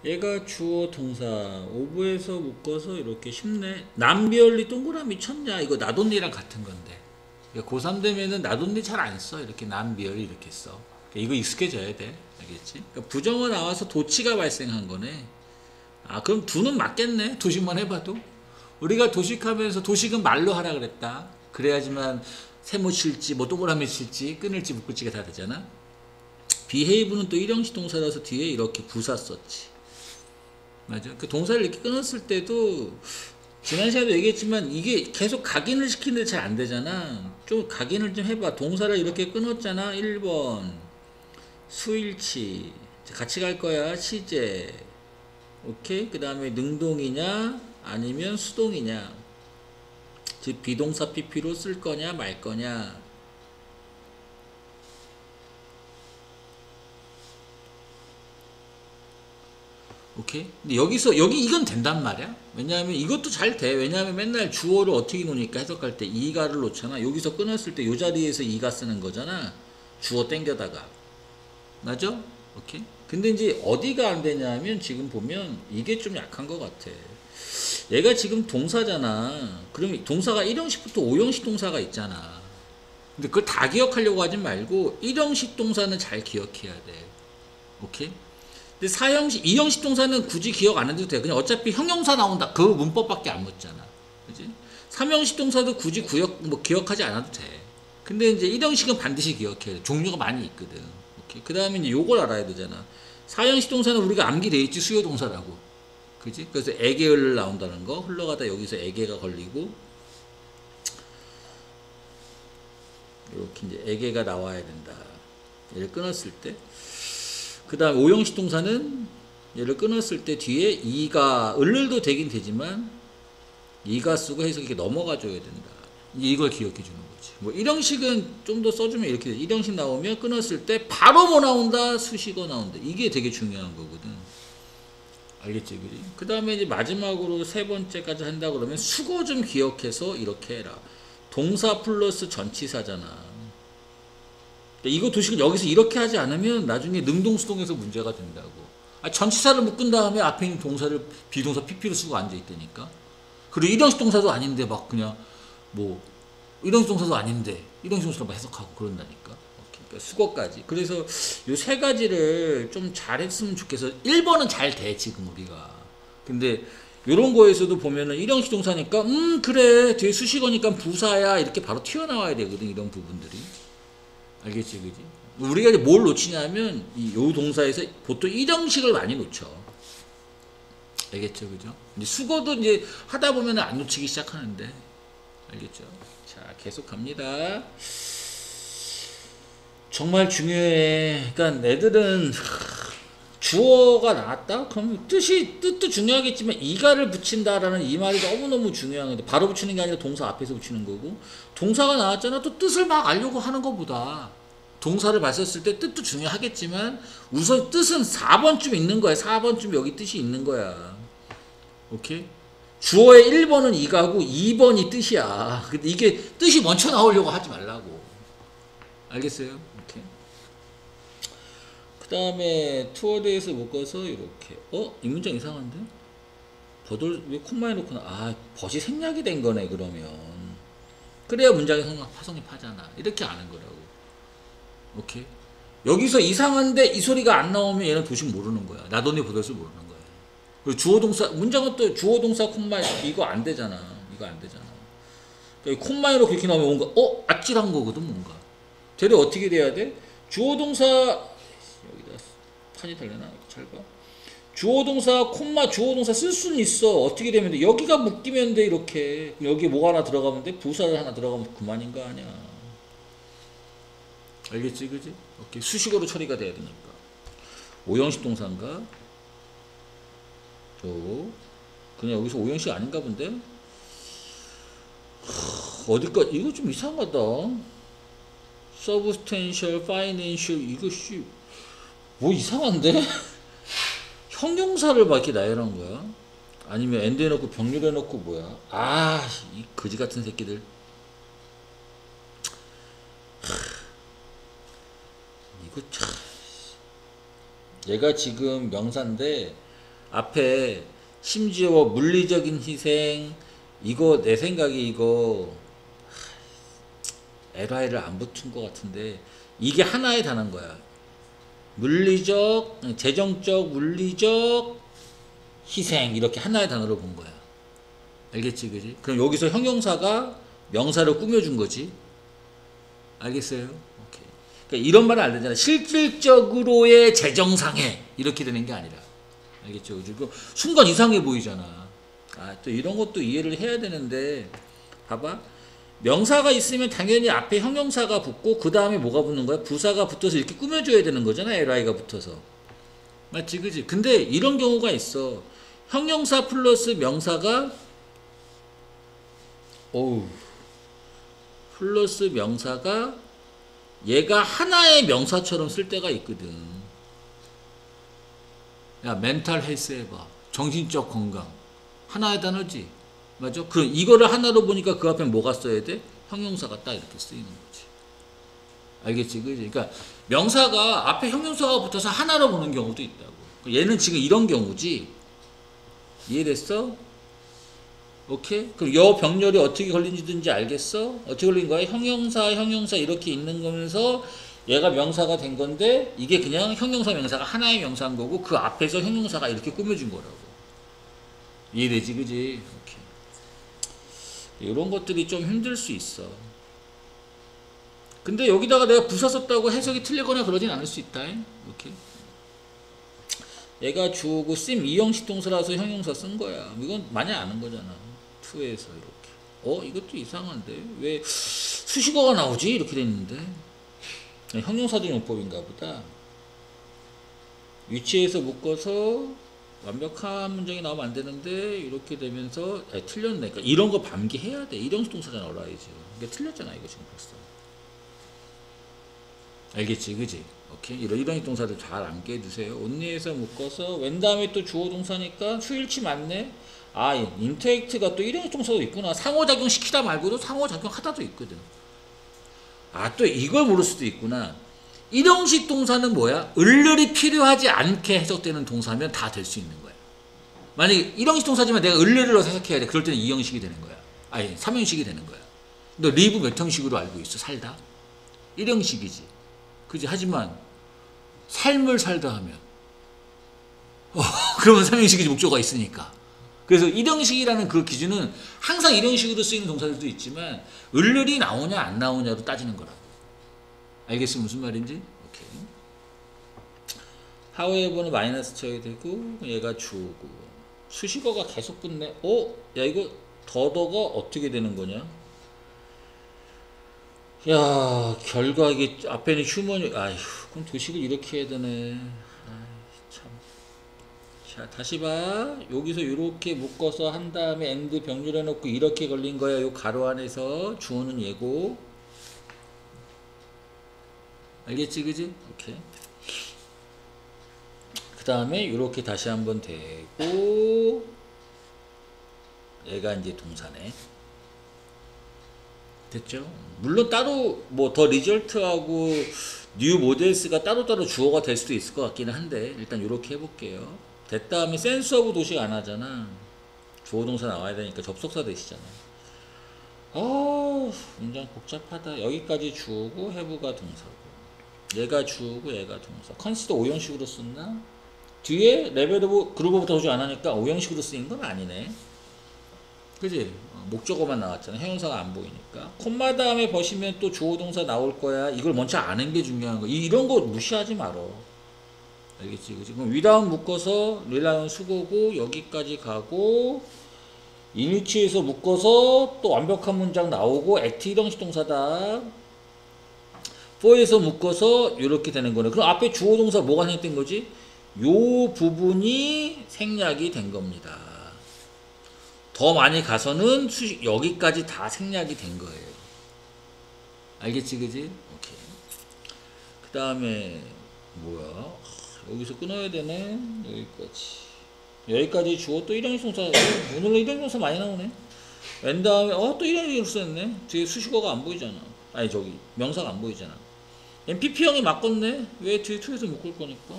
얘가 주어 동사 오브에서 묶어서 이렇게 쉽네. 남비얼리 동그라미 쳤냐, 이거 나돈니랑 같은 건데. 고3 되면은 나돈니 잘 안 써. 이렇게 남비얼리 이렇게 써. 이거 익숙해져야 돼. 알겠지? 그러니까 부정어 나와서 도치가 발생한 거네. 아, 그럼 두는 맞겠네. 도식만 해봐도. 우리가 도식하면서 도식은 말로 하라 그랬다. 그래야지만 세모 칠지 뭐 동그라미 칠지 끊을지 묶을지가 다 되잖아. behave는 또 일형식 동사라서 뒤에 이렇게 부사 썼지. 맞아. 그 동사를 이렇게 끊었을 때도 지난 시간에도 얘기했지만 이게 계속 각인을 시키는데 잘 안 되잖아. 좀 각인을 좀 해봐. 동사를 이렇게 끊었잖아. 1번 수일치 같이 갈 거야. 시제. 오케이. 그 다음에 능동이냐 아니면 수동이냐, 즉 비동사 PP로 쓸 거냐 말 거냐. 오케이. 근데 여기 이건 된단 말이야. 왜냐하면 이것도 잘 돼. 왜냐하면 맨날 주어를 어떻게 놓으니까 해석할 때 이가를 놓잖아. 여기서 끊었을 때 이 자리에서 이가 쓰는 거잖아. 주어 땡겨다가. 맞아? 오케이. 근데 이제 어디가 안 되냐면 지금 보면 이게 좀 약한 것 같아. 얘가 지금 동사잖아. 그럼 동사가 1형식부터 5형식 동사가 있잖아. 근데 그걸 다 기억하려고 하지 말고 1형식 동사는 잘 기억해야 돼. 오케이? 근데 4형식, 2형식 동사는 굳이 기억 안 해도 돼. 그냥 어차피 형용사 나온다. 그 문법밖에 안 묻잖아. 그지? 3형식 동사도 굳이 기억하지 않아도 돼. 근데 이제 1형식은 반드시 기억해야 돼. 종류가 많이 있거든. 오케이? 그 다음에 이제 요걸 알아야 되잖아. 4형식 동사는 우리가 암기돼 있지. 수요 동사라고. 그지? 그래서 에게 나온다는 거. 흘러가다 여기서 에게가 걸리고. 이렇게 이제 에게가 나와야 된다. 얘를 끊었을 때. 그 다음 5형식 동사는 얘를 끊었을 때 뒤에 이가 을을도 되긴 되지만 이가 쓰고 해서 이렇게 넘어가 줘야 된다. 이걸 기억해 주는 거지. 뭐 1형식은 좀 더 써주면 이렇게 돼. 1형식 나오면 끊었을 때 바로 뭐 나온다? 수식어 나온다. 이게 되게 중요한 거거든. 알겠지? 그지? 그 다음에 이제 마지막으로 세 번째까지 한다 그러면 수거 좀 기억해서 이렇게 해라. 동사 플러스 전치사잖아. 이거 도식을 여기서 이렇게 하지 않으면 나중에 능동수동에서 문제가 된다고. 전치사를 묶은 다음에 앞에 있는 동사를 비동사 PP로 쓰고 앉아있다니까. 그리고 1형식 동사도 아닌데 막 그냥 뭐 1형식 동사도 아닌데 1형식 동사로 해석하고 그런다니까. 그러니까 수거까지. 그래서 요 세 가지를 좀 잘했으면 좋겠어. 1번은 잘 돼 지금 우리가. 근데 요런 거에서도 보면은 1형식 동사니까 그래 뒤에 수식어니까 부사야 이렇게 바로 튀어나와야 되거든. 이런 부분들이. 알겠지, 그지? 우리가 이제 뭘 놓치냐면, 요 동사에서 보통 1형식을 많이 놓쳐. 알겠죠, 그죠? 이제 수거도 이제 하다 보면 안 놓치기 시작하는데. 알겠죠? 자, 계속 갑니다. 정말 중요해. 그러니까 애들은, 주어가 나왔다? 그럼 뜻도 중요하겠지만, 이가를 붙인다라는 이 말이 너무너무 중요한 건데, 바로 붙이는 게 아니라 동사 앞에서 붙이는 거고, 동사가 나왔잖아. 또 뜻을 막 알려고 하는 것보다, 동사를 봤었을 때 뜻도 중요하겠지만 우선 뜻은 4번쯤 있는 거야. 4번쯤 여기 뜻이 있는 거야. 오케이? 주어의 1번은 이가고 2번이 뜻이야. 근데 이게 뜻이 먼저 나오려고 하지 말라고. 알겠어요? 오케이. 그 다음에 투어드에서 묶어서 이렇게. 이 문장 이상한데? 버들 왜 콤마에 놓고 벗이 생략이 된 거네 그러면. 그래야 문장이 성립하잖아. 이렇게 아는 거라고. 오케이. 여기서 이상한데 이 소리가 안 나오면 얘는 도식 모르는 거야. 나돈이 보더스 모르는 거야. 그리고 주어 동사 문장은 또 주어 동사 콤마 이거 안 되잖아. 이거 안 되잖아. 그러니까 콤마로 그렇게 나오면 뭔가 아찔한 거거든 뭔가. 대략 어떻게 돼야 돼? 주어 동사 여기다 판이 달려나? 잘 봐. 주어 동사 콤마 주어 동사 쓸 수는 있어. 어떻게 되면 돼? 여기가 묶이면 돼 이렇게. 여기 뭐가 하나 들어가면 돼? 부사를 하나 들어가면 그만인 거 아니야. 알겠지, 그지? 오케이. 수식어로 처리가 돼야 되니까. 5형식 동사인가? 그냥 여기서 5형식 아닌가 본데? 어디까, 이거 좀 이상하다. substantial, financial, 이거 뭐 이상한데? 형용사를 막 이렇게 나열한 거야? 아니면 and 해놓고 병렬 해놓고 뭐야? 이 거지 같은 새끼들. 이거 참. 얘가 지금 명사인데 앞에 심지어 물리적인 희생 이거 내 생각에 이거 LI를 안 붙은 것 같은데 이게 하나의 단어인 거야. 물리적, 재정적, 물리적 희생 이렇게 하나의 단어로 본 거야. 알겠지, 그지? 그럼 여기서 형용사가 명사를 꾸며준 거지. 알겠어요? 오케이. 그러니까 이런 말은 안 되잖아. 실질적으로의 재정상해 이렇게 되는 게 아니라. 알겠죠? 그리고 순간 이상해 보이잖아. 아, 또 이런 것도 이해를 해야 되는데 봐봐. 명사가 있으면 당연히 앞에 형용사가 붙고 그 다음에 뭐가 붙는 거야? 부사가 붙어서 이렇게 꾸며줘야 되는 거잖아. li가 붙어서. 맞지, 그지? 근데 이런 경우가 있어. 형용사 플러스 명사가 플러스 명사가 얘가 하나의 명사처럼 쓸 때가 있거든. 야, 멘탈 헬스 해봐. 정신적 건강. 하나의 단어지. 맞아? 그럼 이거를 하나로 보니까 그 앞에 뭐가 써야 돼? 형용사가 딱 이렇게 쓰이는 거지. 알겠지? 그지? 그러니까 명사가 앞에 형용사가 붙어서 하나로 보는 경우도 있다고. 얘는 지금 이런 경우지. 이해됐어? 오케이? 그럼 여 병렬이 어떻게 걸린지든지 알겠어? 어떻게 걸린 거야? 형용사 이렇게 있는 거면서 얘가 명사가 된 건데 이게 그냥 형용사 명사가 하나의 명사인 거고 그 앞에서 형용사가 이렇게 꾸며진 거라고. 이해되지? 그지? 오케이. 이런 것들이 좀 힘들 수 있어. 근데 여기다가 내가 부사 썼다고 해석이 틀리거나 그러진 않을 수 있다. 오케이. 얘가 주어고 sim 이형식 동사라서 형용사 쓴 거야. 이건 많이 아는 거잖아. 2에서 이렇게. 이것도 이상한데 왜 수식어가 나오지? 이렇게 됐는데 형용사적 용법인가 보다. 위치에서 묶어서 완벽한 문장이 나오면 안 되는데 이렇게 되면서 틀렸네. 그러니까 이런 거 밤기해야 돼. 일형식 동사잖아. 어라이즈. 이게 틀렸잖아. 이거 지금 벌써. 알겠지? 그지? 오케이. 이런 동사들 잘 암기해두세요. 온리에서 묶어서 웬 다음에 또 주어 동사니까 수일치 맞네. 아, 인터액트가 또 일형식 동사도 있구나. 상호작용 시키다 말고도 상호작용 하다도 있거든. 아, 또 이걸 모를 수도 있구나. 일형식 동사는 뭐야? 을을이 필요하지 않게 해석되는 동사면 다 될 수 있는 거야. 만약에 일형식 동사지만 내가 을을을 넣어서 해석해야 돼. 그럴 때는 이형식이 되는 거야. 아니, 삼형식이 되는 거야. 너 리브 몇 형식으로 알고 있어? 살다? 일형식이지. 그지? 하지만 삶을 살다 하면 그러면 삼형식이지. 목조가 있으니까. 그래서 일형식이라는 그 기준은 항상 일형식으로 쓰이는 동사들도 있지만 을을이 나오냐 안 나오냐로 따지는 거라고. 알겠어? 무슨 말인지? 오케이. however는 마이너스 쳐야 되고 얘가 주어고 수식어가 계속 붙네. 야 이거 더더가 어떻게 되는 거냐? 야 결과 이게 앞에는 휴먼이 아휴 그럼 도식을 이렇게 해야 되네. 참. 자 다시 봐. 여기서 이렇게 묶어서 한 다음에 and 병렬해 놓고 이렇게 걸린 거야. 요 가로 안에서 주어는 얘고. 알겠지? 그지? 오케이. 그 다음에 이렇게 다시 한번 대고 얘가 이제 동사네. 됐죠? 물론 따로 뭐 더 리절트하고 뉴 모델스가 따로따로 주어가 될 수도 있을 것 같기는 한데 일단 이렇게 해볼게요. 됐다 하면 센스 오브 도식 안 하잖아. 주어 동사 나와야 되니까 접속사 되시잖아. 문장 복잡하다. 여기까지 주어고 해부가 동사고 얘가 주어고 얘가 동사. 컨시더 5형식으로 썼나? 뒤에 레벨 오브 그룹 오브 도식 안 하니까 5형식으로 쓰인 건 아니네. 그지? 목적어만 나왔잖아. 형용사가 안 보이니까. 콤마 다음에 보시면 또 주어 동사 나올 거야. 이걸 먼저 아는 게 중요한 거. 이런 거 무시하지 말어. 알겠지? 그지? 그럼 위다운 묶어서 릴라이온 수고고 여기까지 가고 이니치에서 묶어서 또 완벽한 문장 나오고 액트 형식 동사다. 4에서 묶어서 이렇게 되는 거네. 그럼 앞에 주어 동사 뭐가 생략된 거지? 요 부분이 생략이 된 겁니다. 더 많이 가서는 여기까지 다 생략이 된 거예요. 알겠지? 그지? 오케이. 그 다음에 뭐야? 여기서 끊어야 되네. 여기까지 주어 또 일형식 동사. 오늘은 일형식 동사 많이 나오네. 웬 다음에 또 일형식으로 썼네. 뒤에 수식어가 안 보이잖아. 아니 저기 명사가 안 보이잖아. PP형이 바꿨네. 왜 뒤에 2에서 묶을 거니까.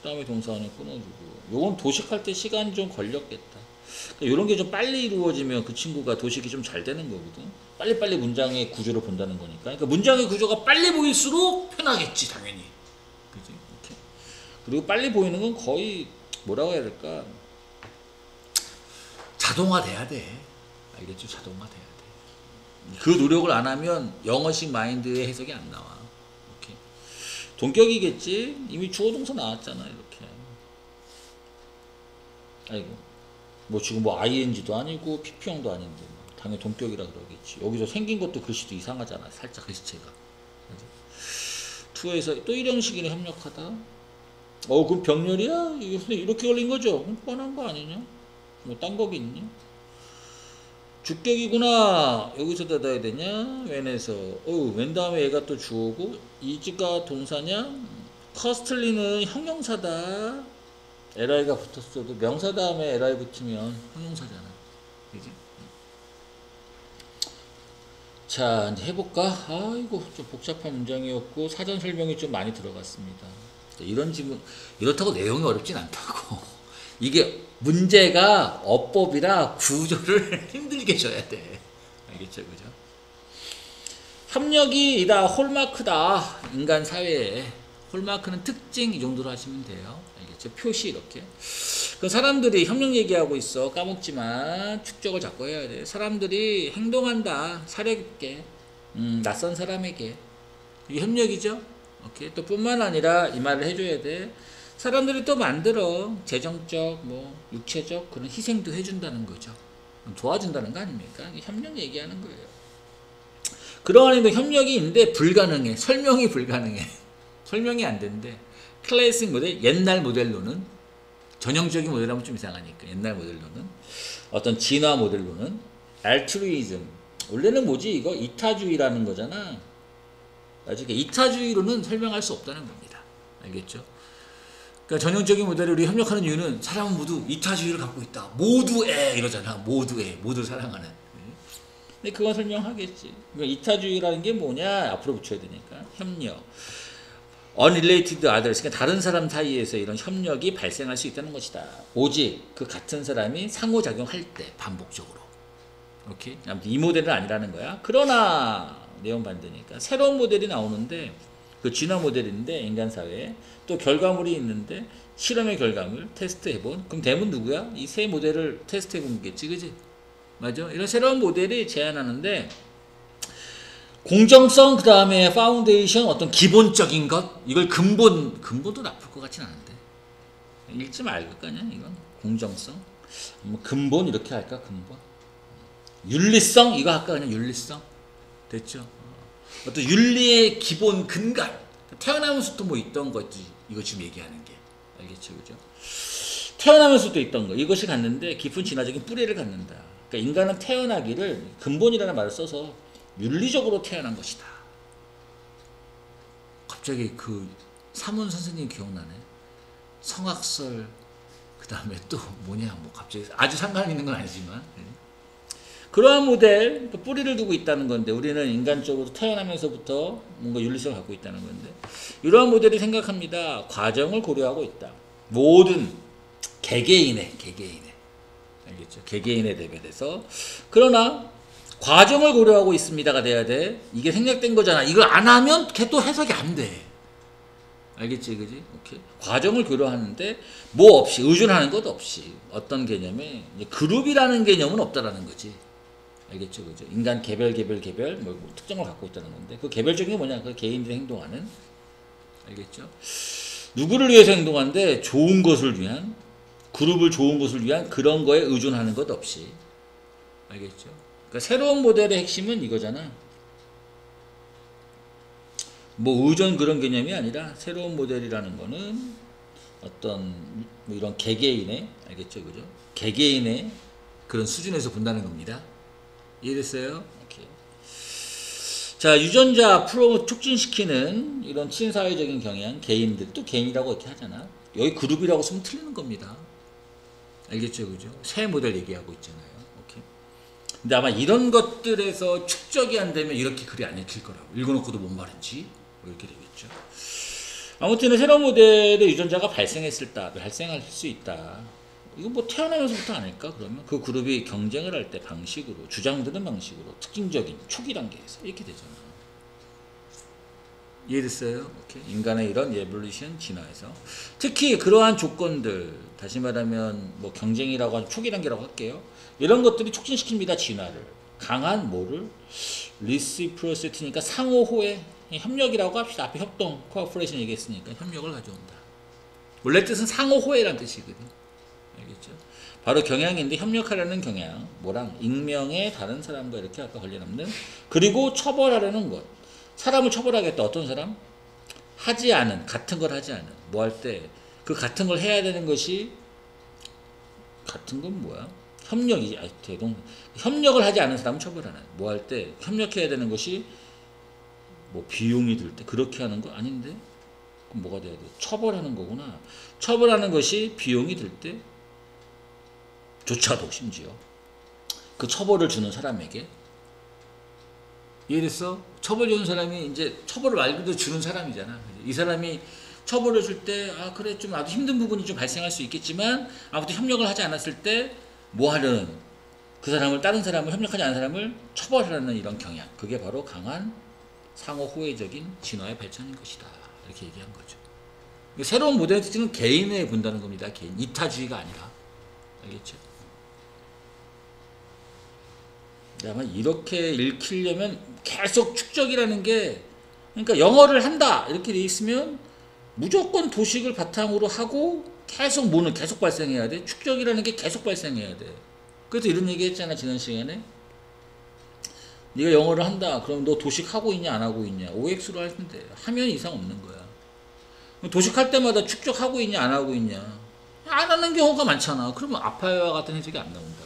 다음에 동사는 끊어주고. 요건 도식할 때 시간이 좀 걸렸겠다. 그러니까 이런 게 좀 빨리 이루어지면 그 친구가 도식이 좀 잘 되는 거거든. 빨리빨리 문장의 구조를 본다는 거니까. 그러니까 문장의 구조가 빨리 보일수록 편하겠지, 당연히. 그지? 이렇게. 그리고 빨리 보이는 건 거의 뭐라고 해야 될까? 자동화돼야 돼. 알겠죠? 자동화돼야 돼. 그 노력을 안 하면 영어식 마인드의 해석이 안 나와. 오케이. 동격이겠지? 이미 주어 동사 나왔잖아, 이렇게. 아이고. 뭐 지금 뭐 ing도 아니고 pp형도 아닌데 당연히 동격이라 그러겠지. 여기서 생긴 것도 글씨도 이상하잖아, 살짝 글씨체가. 투에서 또 일형식이네, 협력하다. 그럼 병렬이야? 이렇게 걸린 거죠? 뻔한 거 아니냐? 뭐 딴 거기 있냐? 주격이구나. 여기서 닫아야 되냐? 웬에서. 웬 다음에 얘가 또 주어고, 이지가 동사냐? 커스틀리는 형용사다. li가 붙었어도 명사 다음에 li 붙으면 형용사잖아. 그지? 자, 이제 해볼까? 아이고, 좀 복잡한 문장이었고, 사전 설명이 좀 많이 들어갔습니다. 이런 질문, 이렇다고 내용이 어렵진 않다고. 이게 문제가 어법이라 구조를 힘들게 줘야 돼. 알겠죠? 그죠? 협력이 이다 홀마크다. 인간 사회에. 홀마크는 특징, 이 정도로 하시면 돼요. 알겠죠? 표시 이렇게. 그 사람들이 협력 얘기하고 있어. 까먹지만 축적을 자꾸 해야 돼. 사람들이 행동한다. 사려 깊게. 낯선 사람에게. 이게 협력이죠? 오케이. 또 뿐만 아니라 이 말을 해줘야 돼. 사람들이 또 만들어. 재정적, 뭐 육체적 그런 희생도 해준다는 거죠. 도와준다는 거 아닙니까? 협력 얘기하는 거예요. 그러한 협력이 있는데 불가능해. 설명이 불가능해. 설명이 안 되는데 클래식 모델, 옛날 모델로는, 전형적인 모델하면 좀 이상하니까 옛날 모델로는, 어떤 진화 모델로는 알트루이즘, 원래는 뭐지 이거? 이타주의라는 거잖아. 아직 이타주의로는 설명할 수 없다는 겁니다. 알겠죠? 그러니까 전형적인 모델이 우리 협력하는 이유는 사람은 모두 이타주의를 갖고 있다. 모두애 이러잖아. 모두애, 모두 사랑하는. 근데 그건 설명하겠지. 그러니까 이타주의라는 게 뭐냐? 앞으로 붙여야 되니까. 협력. unrelated others, 그러니까 다른 사람 사이에서 이런 협력이 발생할 수 있다는 것이다. 오직 그 같은 사람이 상호작용할 때 반복적으로. 오케이? 아무튼 이 모델은 아니라는 거야. 그러나 내용 반대니까 새로운 모델이 나오는데, 그 진화 모델인데 인간 사회에 또 결과물이 있는데 실험의 결과물 테스트 해본, 그럼 대문 누구야? 이 새 모델을 테스트 해본 거겠지, 그지? 맞아? 이런 새로운 모델이 제안하는데 공정성, 그 다음에 파운데이션, 어떤 기본적인 것, 이걸 근본도 나쁠 것 같진 않은데 읽지 말고 거냐 이건. 공정성, 뭐 근본 이렇게 할까? 근본. 윤리성 이거 할까? 그냥 윤리성. 됐죠? 어떤 윤리의 기본 근간, 태어나면서부터 뭐 있던 거지 이거 지금 얘기하는 게. 알겠죠? 그죠? 태어나면서부터 있던 거, 이것이 갖는데 깊은 진화적인 뿌리를 갖는다. 그러니까 인간은 태어나기를 근본이라는 말을 써서 윤리적으로 태어난 것이다. 갑자기 그 사문 선생님 기억나네. 성악설, 그 다음에 또 뭐냐, 뭐 갑자기 아주 상관 있는 건 아니지만 그러한 모델, 뿌리를 두고 있다는 건데, 우리는 인간적으로 태어나면서부터 뭔가 윤리성을 갖고 있다는 건데, 이러한 모델이 생각합니다. 과정을 고려하고 있다. 모든 개개인의 알겠죠? 개개인의 레벨에서. 그러나 과정을 고려하고 있습니다가 돼야 돼. 이게 생략된 거잖아. 이걸 안 하면 걔 또 해석이 안 돼. 알겠지, 그지? 오케이. 과정을 고려하는데 뭐 없이, 의존하는 것 없이, 어떤 개념에 그룹이라는 개념은 없다라는 거지. 알겠죠, 그죠? 인간 개별 뭐 특정을 갖고 있다는 건데, 그 개별적인 게 뭐냐? 그 개인들이 행동하는. 알겠죠? 누구를 위해서 행동하는데 좋은 것을 위한, 그룹을 좋은 것을 위한 그런 거에 의존하는 것 없이. 알겠죠? 그러니까 새로운 모델의 핵심은 이거잖아. 뭐 의존 그런 개념이 아니라 새로운 모델이라는 거는 어떤 뭐 이런 개개인의, 알겠죠, 그죠? 개개인의 그런 수준에서 본다는 겁니다. 이해됐어요? 오케이. 자, 유전자 앞으로 촉진시키는 이런 친사회적인 경향, 개인들, 또 개인이라고 이렇게 하잖아. 여기 그룹이라고 쓰면 틀리는 겁니다. 알겠죠, 그죠? 새 모델 얘기하고 있잖아요. 오케이. 근데 아마 이런 것들에서 축적이 안 되면 이렇게 글이 안 읽힐 거라고. 읽어놓고도 뭔 말인지 뭐 이렇게 되겠죠. 아무튼 새로운 모델의 유전자가 발생할 수 있다. 이거 뭐 태어나면서부터 아닐까? 그러면 그 그룹이 경쟁을 할 때 방식으로, 주장드는 방식으로, 특징적인 초기 단계에서 이렇게 되잖아. 이해됐어요? 오케이. 인간의 이런 에볼루션 진화에서 특히 그러한 조건들, 다시 말하면 뭐 경쟁이라고 하는 초기 단계라고 할게요. 이런 것들이 촉진시킵니다. 진화를. 강한 뭐를? 리시프로시티니까 상호호의 협력이라고 합시다. 앞에 협동, 코어퍼레이션 얘기했으니까 협력을 가져온다. 원래 뜻은 상호호해라는 뜻이거든. 알겠죠? 바로 경향인데 협력하려는 경향, 뭐랑 익명의 다른 사람과 이렇게 아까 걸려남는, 그리고 처벌하려는 것. 사람을 처벌하겠다. 어떤 사람? 하지 않은, 같은 걸 하지 않은. 뭐 할 때 그 같은 걸 해야 되는 것이, 같은 건 뭐야? 협력이지. 협력을 하지 않은 사람은 처벌하는. 뭐 할 때 협력해야 되는 것이 뭐 비용이 들 때 그렇게 하는 거 아닌데? 그럼 뭐가 돼야 돼? 처벌하는 거구나. 처벌하는 것이 비용이 들 때 조차도 심지어 그 처벌을 주는 사람에게, 이해됐어? 처벌 주는 사람이 이제 처벌을 말 그대로 주는 사람이잖아. 이 사람이 처벌을 줄 때, 아 그래 좀 아주 힘든 부분이 좀 발생할 수 있겠지만 아무튼 협력을 하지 않았을 때 뭐 하는, 그 사람을, 다른 사람을, 협력하지 않은 사람을 처벌하는 이런 경향, 그게 바로 강한 상호 호혜적인 진화의 발전인 것이다. 이렇게 얘기한 거죠. 새로운 모델의 특징은 개인에 본다는 겁니다. 개인, 이타주의가 아니라. 알겠죠? 아마 이렇게 읽히려면 계속 축적이라는 게, 그러니까 영어를 한다 이렇게 돼 있으면 무조건 도식을 바탕으로 하고 계속 뭐는 계속 발생해야 돼. 축적이라는 게 계속 발생해야 돼. 그래서 이런 얘기 했잖아 지난 시간에. 네가 영어를 한다 그럼 너 도식하고 있냐 안 하고 있냐. OX로 하면 돼. 하면 이상 없는 거야. 도식할 때마다 축적하고 있냐 안 하고 있냐, 안 하는 경우가 많잖아. 그러면 아파요와 같은 해석이 안 나온다고.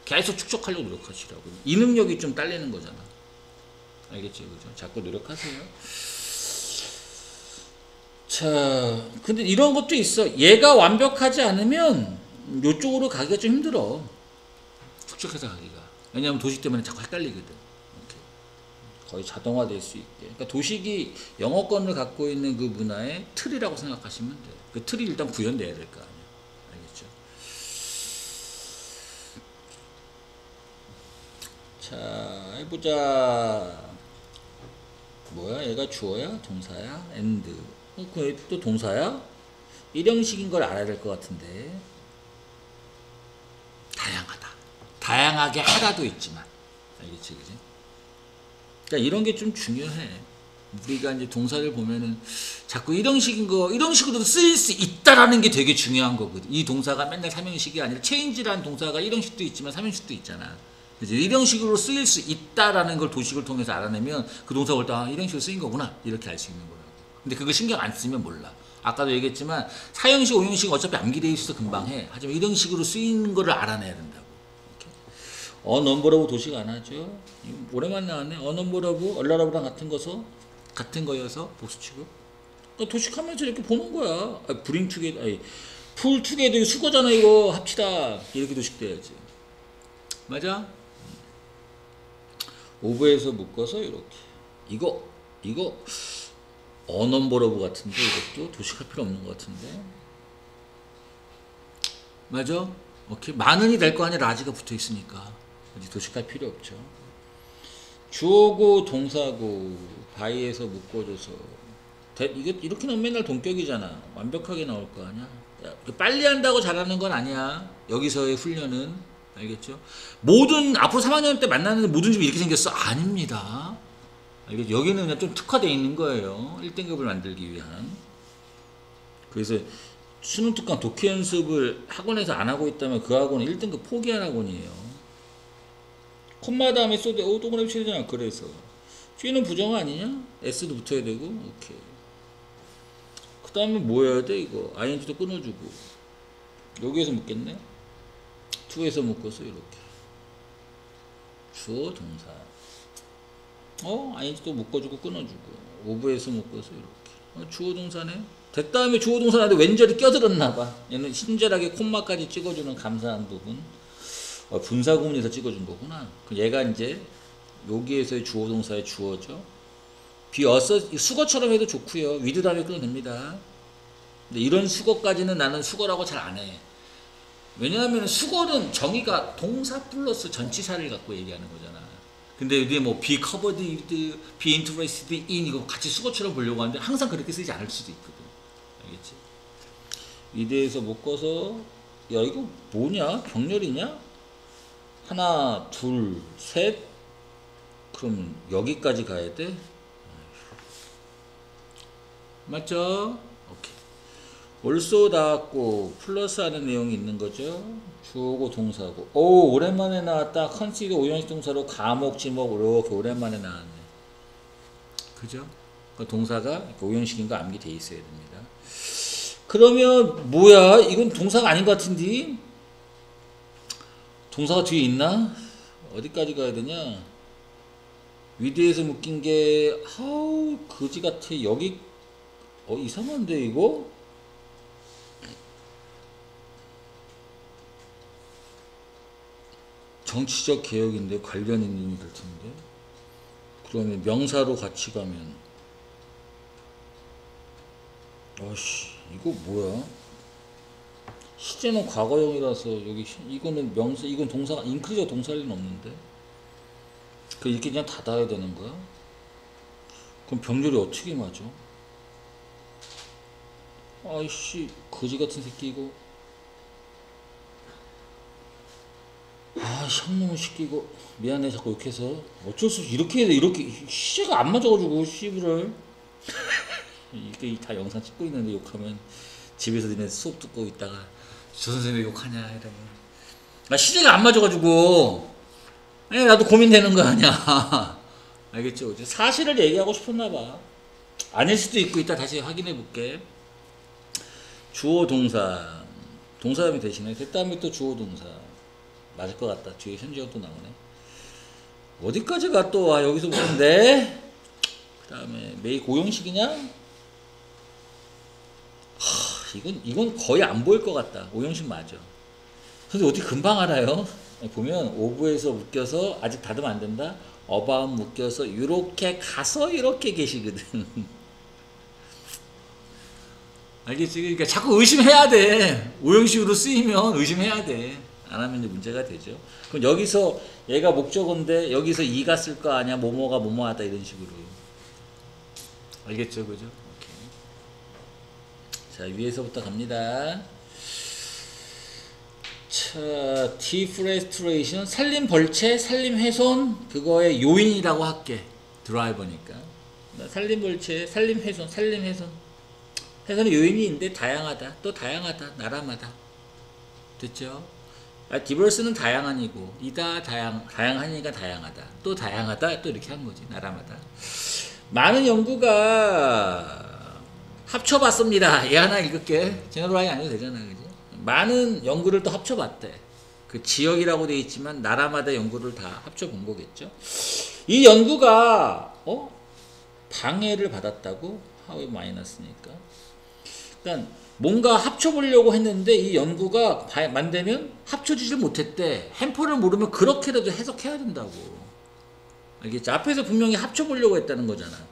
계속 축적하려고 노력하시라고. 이 능력이 좀 딸리는 거잖아. 알겠지? 그죠? 자꾸 노력하세요. 자, 근데 이런 것도 있어. 얘가 완벽하지 않으면 이쪽으로 가기가 좀 힘들어. 축적해서 가기가. 왜냐하면 도식 때문에 자꾸 헷갈리거든. 이렇게. 거의 자동화될 수 있게. 그러니까 도식이 영어권을 갖고 있는 그 문화의 틀이라고 생각하시면 돼. 그 틀이 일단 구현돼야 될 거 아니야. 알겠죠? 자, 해보자. 뭐야? 얘가 주어야? 동사야? and. 그게 또 동사야? 일형식인 걸 알아야 될 것 같은데. 다양하다. 다양하게 하라도 있지만. 알겠지, 그지? 그러니까 이런 게 좀 중요해. 우리가 이제 동사를 보면은 자꾸 일형식인 거, 일형식으로도 쓰일 수 있다라는 게 되게 중요한 거거든. 이 동사가 맨날 삼형식이 아니라 change라는 동사가 일형식도 있지만 삼형식도 있잖아. 그치? 일형식으로 쓰일 수 있다라는 걸 도식을 통해서 알아내면 그 동사가 올 때 아, 일형식으로 쓰인 거구나. 이렇게 알 수 있는 거라고. 근데 그거 신경 안 쓰면 몰라. 아까도 얘기했지만 사형식, 오형식 어차피 암기되어 있어서 금방 해. 하지만 일형식으로 쓰이는 거를 알아내야 된다고. 어넘버러브 도식 안 하죠. 오랜만에 나왔네. 어넘버러브, 얼라러브랑 같은 거여서 복수 취급. 그러니까 도식하면서 이렇게 보는 거야. 브링 투게더, 풀 투게더 수거잖아 이거 합치다. 이렇게 도식돼야지. 맞아? 오브에서 묶어서 이렇게. 이거 어넘버러브 같은데 이것도 도식할 필요 없는 것 같은데. 맞아? 오케이. 많은이 될 거 아니야. 라지가 붙어 있으니까. 도식할 필요 없죠. 주어고 동사고 바이에서 묶어줘서 이거 이렇게 넣으면 맨날 동격이잖아. 완벽하게 나올 거 아니야. 야, 빨리 한다고 잘하는 건 아니야. 여기서의 훈련은. 알겠죠? 모든 앞으로 3학년 때 만나는 모든 집이 이렇게 생겼어? 아닙니다. 알겠죠? 여기는 그냥 좀 특화되어 있는 거예요. 1등급을 만들기 위한. 그래서 수능 특강 독해 연습을 학원에서 안 하고 있다면 그 학원은 1등급 포기한 학원이에요. 콤마 다음에 쏘되 동그라미 치잖아. 그래서 G는 부정 아니냐? S도 붙어야 되고. 오케이. 그 다음에 뭐 해야 돼 이거? ING도 끊어주고. 여기에서 묶겠네. 2에서 묶어서 이렇게. 주어 동사. ING도 묶어주고 끊어주고. 오브에서 묶어서 이렇게. 주어 동사네. 됐다음에 주어 동사한테 왼절이 껴들었나봐. 얘는 친절하게 콤마까지 찍어주는 감사한 부분. 분사 구문에서 찍어준 거구나. 얘가 이제 여기에서의 주어 동사의 주어죠. 비어서 수거처럼 해도 좋고요. 위드 다음에 끊어냅니다. 근데 이런 수거까지는 나는 수거라고 잘 안 해. 왜냐하면 수거는 정의가 동사 플러스 전치사를 갖고 얘기하는 거잖아. 근데 여기 뭐 be covered with, be interested in 이거 같이 수거처럼 보려고 하는데 항상 그렇게 쓰지 않을 수도 있거든. 알겠지? 위드에서 묶어서 야 이거 뭐냐? 병렬이냐? 하나 둘 셋 그럼 여기까지 가야 돼? 맞죠? 오케이. also 나왔고 플러스 하는 내용이 있는 거죠. 주어고 동사고. 오 오랜만에 나왔다. consider 오형식 동사로 가목 지목 이렇게 오랜만에 나왔네. 그죠? 그 동사가 오형식인 거 암기돼 있어야 됩니다. 그러면 뭐야? 이건 동사가 아닌 것 같은데? 동사가 뒤에 있나? 어디까지 가야 되냐? 위드에서 묶인 게 아우 거지 같아. 여기 이상한데 이거? 정치적 개혁인데 관련 있는 될 텐데. 그러면 명사로 같이 가면 어씨 이거 뭐야? 시제는 과거형이라서 여기 이거는 명사 이건 동사가 인크리저 동사일 리는 없는데. 그 이렇게 그냥 닫아야 되는 거야? 그럼 병렬이 어떻게 맞아? 아이씨 거지 같은 새끼 이거. 아 샹놈의 새끼 이거 미안해 자꾸 욕해서 어쩔 수 없이 이렇게 해야 돼. 이렇게 시제가 안 맞아가지고 씨부를 이게 다 영상 찍고 있는데 욕하면 집에서 니네 수업 듣고 있다가 저 선생님 왜 욕하냐 이러면 나 시제가 안 맞아가지고 나도 고민되는 거 아니야. 알겠죠? 사실을 얘기하고 싶었나봐. 아닐 수도 있고 이따 다시 확인해 볼게. 주어 동사 동사함이 대신에 됐다음에 또 주어 동사 맞을 것 같다. 뒤에 현지형 또 나오네. 어디까지가 또 와 여기서 보는데 그 다음에 매일 고형식이냐? 이건 거의 안 보일 것 같다. 오형식 맞아. 근데 어떻게 금방 알아요? 보면 오브에서 묶여서 아직 닫으면 안 된다. 어바웃 묶여서 이렇게 가서 이렇게 계시거든. 알겠지? 그러니까 자꾸 의심해야 돼. 오형식으로 쓰이면 의심해야 돼. 안 하면 이제 문제가 되죠. 그럼 여기서 얘가 목적어인데 여기서 이가 쓸 거 아니야? 뭐뭐가 뭐뭐하다 이런 식으로. 알겠죠? 그죠? 오케이. 자 위에서부터 갑니다. 자, deforestation 산림 벌채, 산림 훼손 그거의 요인이라고 할게. 드라이버니까. 산림 벌채, 산림 훼손, 산림 훼손. 훼손의 요인이 있는데 다양하다. 또 다양하다. 나라마다. 됐죠? 디버스는 다양한이고 이다 다양하니까 다양하다. 또 다양하다. 또 이렇게 한 거지. 나라마다. 많은 연구가 합쳐봤습니다. 얘 하나 읽을게. 제너럴하게 안 해도 되잖아. 그지? 많은 연구를 또 합쳐봤대. 그 지역이라고 되어 있지만 나라마다 연구를 다 합쳐본 거겠죠. 이 연구가 방해를 받았다고? 하위 마이너스니까. 그러니까 뭔가 합쳐보려고 했는데 이 연구가 만들면 합쳐지질 못했대. 햄퍼를 모르면 그렇게라도 해석해야 된다고. 알겠지? 앞에서 분명히 합쳐보려고 했다는 거잖아.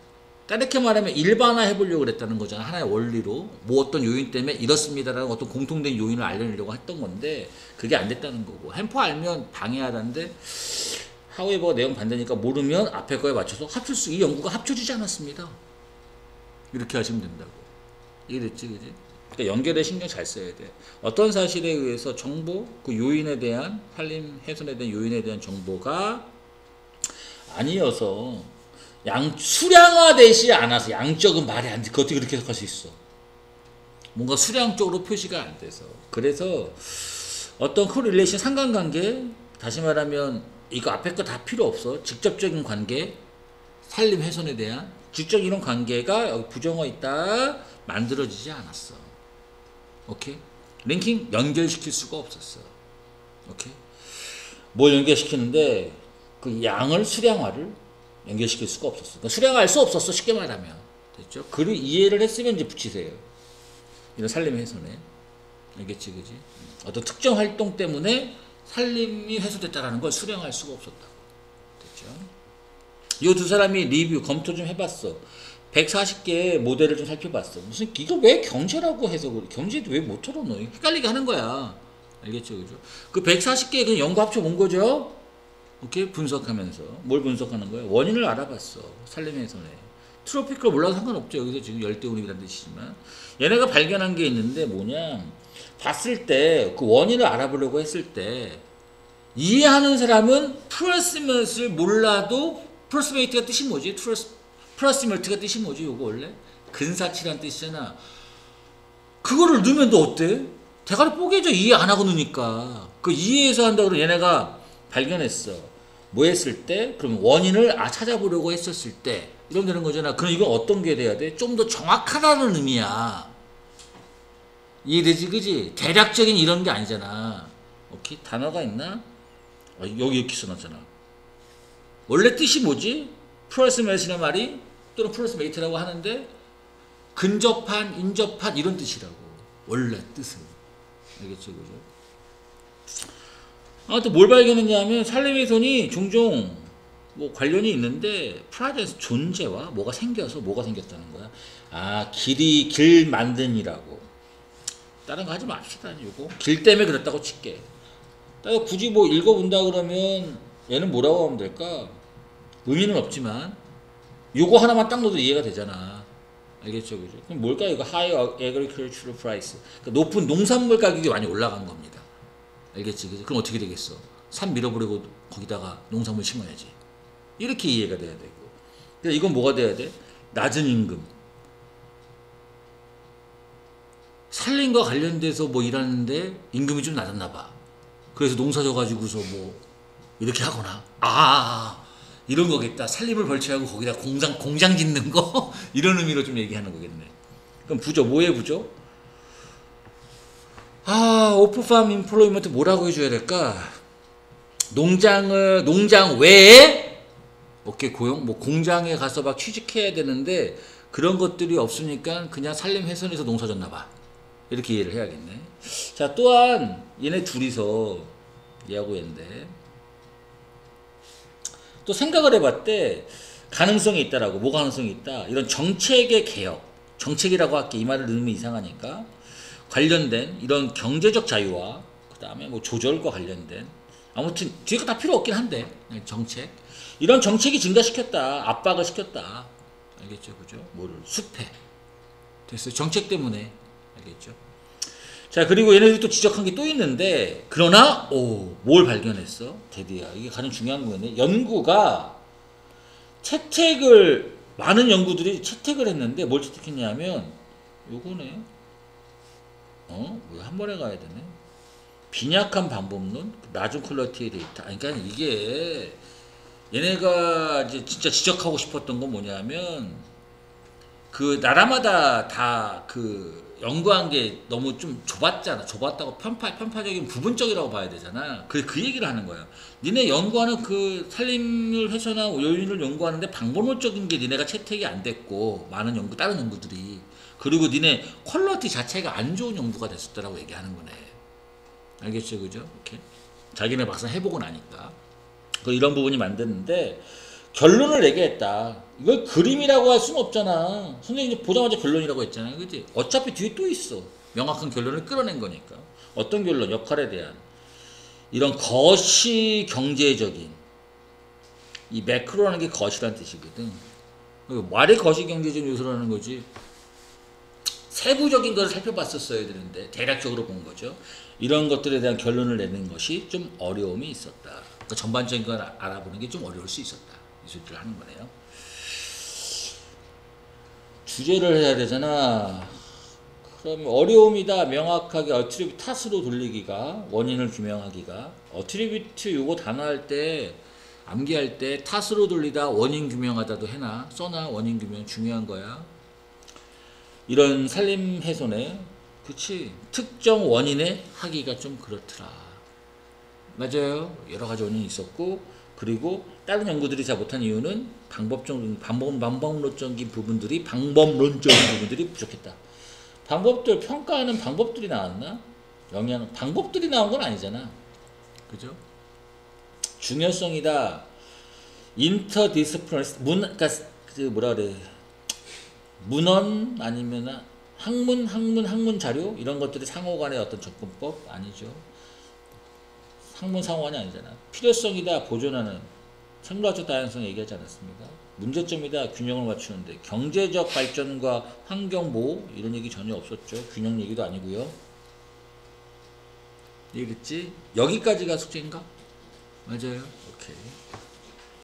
이렇게 말하면 일반화 해보려고 그랬다는 거잖아. 하나의 원리로. 뭐 어떤 요인 때문에 이렇습니다라는 어떤 공통된 요인을 알려내려고 했던 건데 그게 안 됐다는 거고. 햄퍼 알면 방해하다는데 하웨버 내용 반대니까 모르면 앞에 거에 맞춰서 이 연구가 합쳐지지 않았습니다. 이렇게 하시면 된다고. 이해됐지? 그지? 그러니까 연결에 신경 잘 써야 돼. 어떤 사실에 의해서 정보, 그 요인에 대한 산림 훼손에 대한 요인에 대한 정보가 아니어서 수량화되지 않아서 양적은 말이 안 돼. 어떻게 그렇게 해석할 수 있어? 뭔가 수량적으로 표시가 안 돼서. 그래서 어떤 코릴레이션 상관관계, 다시 말하면 이거 앞에 거 다 필요 없어. 직접적인 관계, 산림 훼손에 대한 직접 이런 관계가 여기 부정어 있다 만들어지지 않았어. 오케이? 링킹 연결시킬 수가 없었어. 오케이? 뭘 연결시키는데 그 양을 수량화를 연결시킬 수가 없었어. 그러니까 수량화할 수 없었어. 쉽게 말하면. 됐죠? 그를 이해를 했으면 이제 붙이세요. 이런 산림 훼손에. 알겠지? 그지? 어떤 특정 활동 때문에 산림이 훼손됐다라는 걸 수량할 수가 없었다고. 됐죠? 요 두 사람이 리뷰 검토 좀 해봤어. 140개의 모델을 좀 살펴봤어. 무슨 이거 왜 경제라고 해서 그래? 경제도 왜 못 털어넣어? 헷갈리게 하는 거야. 알겠죠, 그죠? 그 140개 그냥 연구 합쳐 본 거죠. 오케이, 분석하면서 뭘 분석하는 거야? 원인을 알아봤어. 살림의 손에. 트로피컬 몰라도 상관없죠. 여기서 지금 열대우림이라는 뜻이지만 얘네가 발견한 게 있는데 뭐냐? 봤을 때 그 원인을 알아보려고 했을 때 이해하는 사람은 프로시메이트를 몰라도 프로시메이트가 뜻이 뭐지? 프로시메이트가 뜻이 뭐지? 요거 원래 근사치란 뜻이잖아. 그거를 넣으면 너 어때? 대가리 뽀개져. 이해 안 하고 넣으니까. 그 이해해서 한다고 그러면 얘네가 발견했어. 뭐 했을 때? 그럼 원인을 찾아보려고 했었을 때 이러면 되는 거잖아. 그럼 이건 어떤 게 돼야 돼? 좀 더 정확하다는 의미야. 이해되지? 그지? 대략적인 이런 게 아니잖아. 오케이? 단어가 있나? 여기 이렇게 써놨잖아. 원래 뜻이 뭐지? 프로시메이트란 말이 또는 프로시메이트라고 하는데 근접한, 인접한 이런 뜻이라고. 원래 뜻은. 알겠죠? 그죠? 아무튼 뭘 발견했냐면 살림의 손이 종종 뭐 관련이 있는데 프라자에서 존재와 뭐가 생겨서 뭐가 생겼다는 거야. 아, 길 만듦이라고. 다른 거 하지 맙시다. 요거 길 때문에 그랬다고 칠게. 굳이 뭐 읽어본다 그러면 얘는 뭐라고 하면 될까? 의미는 없지만 요거 하나만 딱 넣어도 이해가 되잖아. 알겠죠, 그죠? 그럼 뭘까요? 이거 High Agricultural Price. 그러니까 높은 농산물 가격이 많이 올라간 겁니다. 알겠지, 그죠? 그럼 어떻게 되겠어? 산 밀어버리고 거기다가 농산물 심어야지. 이렇게 이해가 돼야 되고. 그러니까 이건 뭐가 돼야 돼? 낮은 임금. 산림과 관련돼서 뭐 일하는데 임금이 좀 낮았나 봐. 그래서 농사 져가지고서 뭐 이렇게 하거나 이런 거겠다. 산림을 벌채하고 거기다 공장 짓는 거 이런 의미로 좀 얘기하는 거겠네. 그럼 부조 뭐의 부조? 오프팜 인플로이먼트 뭐라고 해줘야 될까? 농장 외에 오케이 고용 뭐 공장에 가서 막 취직해야 되는데 그런 것들이 없으니까 그냥 산림 훼손에서 농사 졌나 봐. 이렇게 이해를 해야겠네. 자, 또한 얘네 둘이서 얘하고 얘인데 또 생각을 해봤대. 가능성이 있다라고. 뭐 가능성이 있다? 이런 정책의 개혁, 정책이라고 할게. 이 말을 넣으면 이상하니까 관련된 이런 경제적 자유와 그 다음에 뭐 조절과 관련된 아무튼 뒤에 거 다 필요 없긴 한데 정책 이런 정책이 증가시켰다. 압박을 시켰다. 알겠죠, 그죠? 뭐를 숲에 됐어요. 정책 때문에. 알겠죠? 자, 그리고 얘네들이 또 지적한 게 또 있는데 그러나 뭘 발견했어? 데디야. 이게 가장 중요한 거였네. 연구가 많은 연구들이 채택을 했는데 뭘 채택했냐면 요거네. 왜 한 번에 가야 되네? 빈약한 방법론, 낮은 퀄리티의 데이터. 그러니까 이게 얘네가 이제 진짜 지적하고 싶었던 건 뭐냐면 그 나라마다 다 그 연구한 게 너무 좀 좁았잖아. 좁았다고 편파적인 부분적이라고 봐야 되잖아. 그 얘기를 하는 거야. 니네 연구하는 그 산림을 훼손한 요인을 연구하는데 방법론적인 게 니네가 채택이 안 됐고 많은 다른 연구들이 그리고 니네 퀄리티 자체가 안 좋은 연구가 됐었다라고 얘기하는 거네. 알겠죠, 그죠? 이렇게 자기네 막상 해보고 나니까 이런 부분이 만드는데 결론을 얘기했다. 이걸 그림이라고 할 수는 없잖아. 선생님이 보자마자 결론이라고 했잖아. 그치? 어차피 뒤에 또 있어. 명확한 결론을 끌어낸 거니까. 어떤 결론? 역할에 대한 이런 거시 경제적인 이 매크로라는 게 거시란 뜻이거든. 말이 거시 경제적 요소라는 거지. 세부적인 걸 살펴봤었어야 되는데 대략적으로 본 거죠. 이런 것들에 대한 결론을 내는 것이 좀 어려움이 있었다. 그러니까 전반적인 걸 알아보는 게 좀 어려울 수 있었다. 이 소리를 하는 거네요. 주제를 해야 되잖아. 그럼 어려움이다. 명확하게 어트리뷰트 탓으로 돌리기가 원인을 규명하기가 어트리뷰트 요거 단어할 때 암기할 때 탓으로 돌리다 원인 규명하다도 해놔. 써놔. 원인 규명 중요한 거야. 이런 산림 훼손에 그치 특정 원인에 하기가 좀 그렇더라. 맞아요. 여러 가지 원인이 있었고 그리고 다른 연구들이 잘 못한 이유는 방법론적인 부분들이 부족했다. 평가하는 방법들이 나왔나? 방법들이 나온 건 아니잖아. 그죠? 중요성이다. 인터디스플리너리 그러니까 그 뭐라 그래, 문헌 아니면 학문 자료 이런 것들이 상호간의 어떤 접근법 아니죠. 학문 상호간이 아니잖아. 필요성이다 보존하는 생물학적 다양성 얘기하지 않았습니까? 문제점이다 균형을 맞추는데 경제적 발전과 환경 보호 이런 얘기 전혀 없었죠. 균형 얘기도 아니고요. 이해됐지? 여기까지가 숙제인가? 맞아요. 오케이.